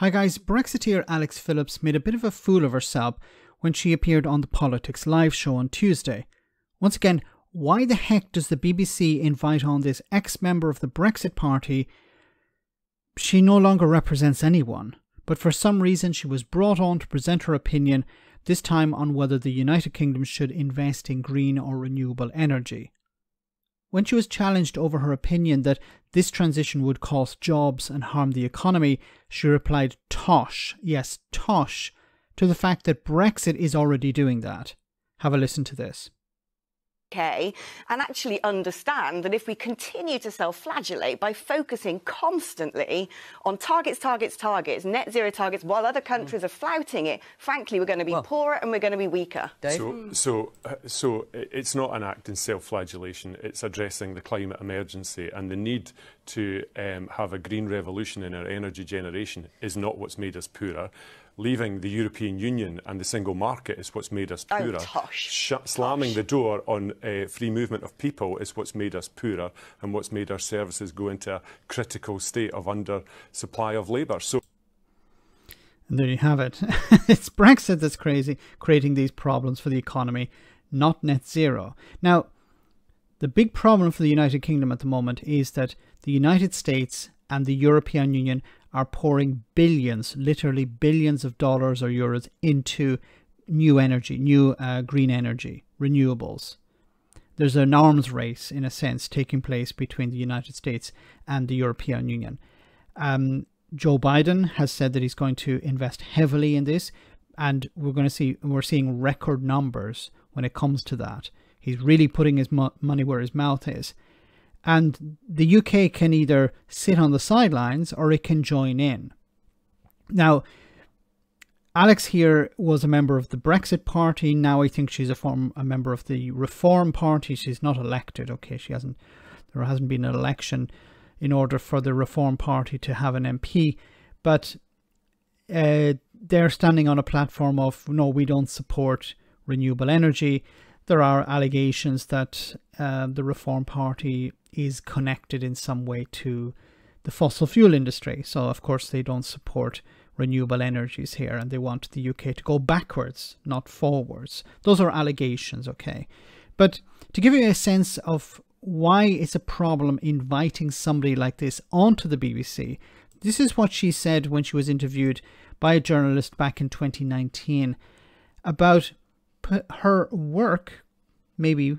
Hi guys, Brexiteer Alex Phillips made a bit of a fool of herself when she appeared on the Politics Live show on Tuesday. Once again, why the heck does the BBC invite on this ex-member of the Brexit Party? She no longer represents anyone, but for some reason she was brought on to present her opinion, this time on whether the United Kingdom should invest in green or renewable energy. When she was challenged over her opinion that this transition would cost jobs and harm the economy, she replied Tosh, yes, Tosh, to the fact that Brexit is already doing that. Have a listen to this. And actually understand that if we continue to self-flagellate by focusing constantly on targets, net zero targets, while other countries are flouting it, frankly, we're going to be poorer and we're going to be weaker. So it's not an act in self-flagellation. It's addressing the climate emergency, and the need to have a green revolution in our energy generation is not what's made us poorer. Leaving the European Union and the single market is what's made us poorer. Slamming the door on free movement of people is what's made us poorer and what's made our services go into a critical state of under-supply of labour. And there you have it. It's Brexit that's creating these problems for the economy, not net zero. Now, the big problem for the United Kingdom at the moment is that the United States and the European Union are pouring billions, literally billions of dollars or euros into new energy, new green energy, renewables. There's an arms race, in a sense, taking place between the United States and the European Union. Joe Biden has said that he's going to invest heavily in this, and we're seeing record numbers when it comes to that. He's really putting his money where his mouth is. And the UK can either sit on the sidelines or it can join in. Now, Alex here was a member of the Brexit Party. Now I think she's a member of the Reform Party. She's not elected. Okay, there hasn't been an election in order for the Reform Party to have an MP. But they're standing on a platform of, no, we don't support renewable energy. There are allegations that the Reform Party is connected in some way to the fossil fuel industry. So, of course, they don't support renewable energies here, and they want the UK to go backwards, not forwards. Those are allegations, okay? But to give you a sense of why it's a problem inviting somebody like this onto the BBC, this is what she said when she was interviewed by a journalist back in 2019 about her work, maybe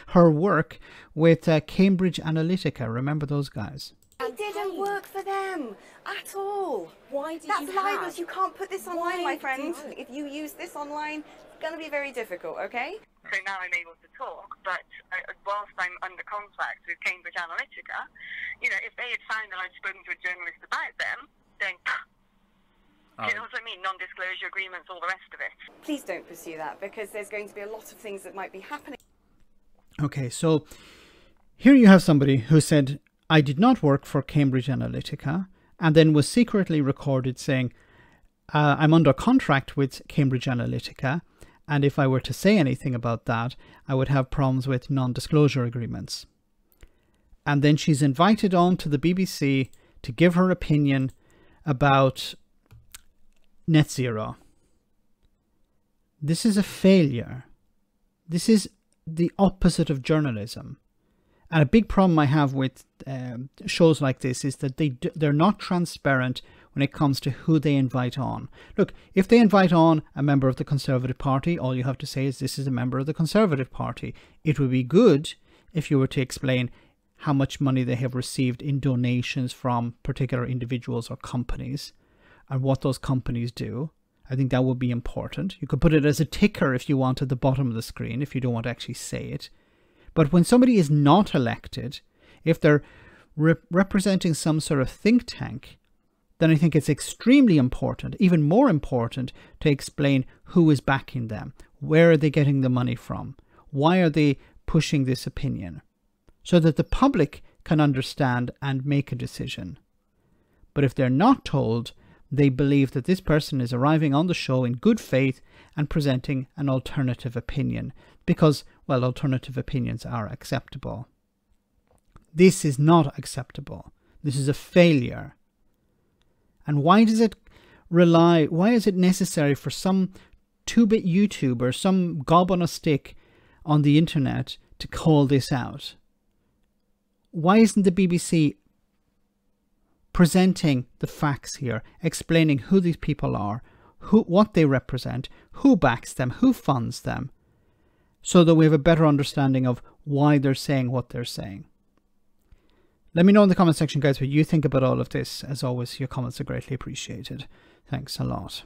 her work with Cambridge Analytica. Remember those guys? It didn't work for them at all. Why did That's libels. You can't put this online, my friend. If you use this online, it's going to be very difficult, okay? So now I'm able to talk, but whilst I'm under contract with Cambridge Analytica, you know, if they had found that I'd spoken to a journalist about them, then you know what I mean? Non-disclosure agreements, all the rest of it. Please don't pursue that, because there's going to be a lot of things that might be happening. Okay, so here you have somebody who said, I did not work for Cambridge Analytica, and then was secretly recorded saying, I'm under contract with Cambridge Analytica, and if I were to say anything about that, I would have problems with non-disclosure agreements. And then she's invited on to the BBC to give her opinion about net zero. This is a failure. This is the opposite of journalism. And a big problem I have with shows like this is that they're not transparent when it comes to who they invite on. Look, if they invite on a member of the Conservative Party, all you have to say is this is a member of the Conservative Party. It would be good if you were to explain how much money they have received in donations from particular individuals or companies, and what those companies do. I think that would be important. You could put it as a ticker if you want at the bottom of the screen, if you don't want to actually say it. But when somebody is not elected, if they're representing some sort of think tank, then I think it's extremely important, even more important, to explain who is backing them. Where are they getting the money from? Why are they pushing this opinion? So that the public can understand and make a decision. But if they're not told, they believe that this person is arriving on the show in good faith and presenting an alternative opinion because, well, alternative opinions are acceptable. This is not acceptable. This is a failure. And why is it necessary for some 2-bit YouTuber, some gob on a stick on the internet to call this out? Why isn't the BBC presenting the facts here, explaining who these people are, what they represent, who backs them, who funds them, so that we have a better understanding of why they're saying what they're saying? Let me know in the comment section, guys, what you think about all of this. As always, your comments are greatly appreciated. Thanks a lot.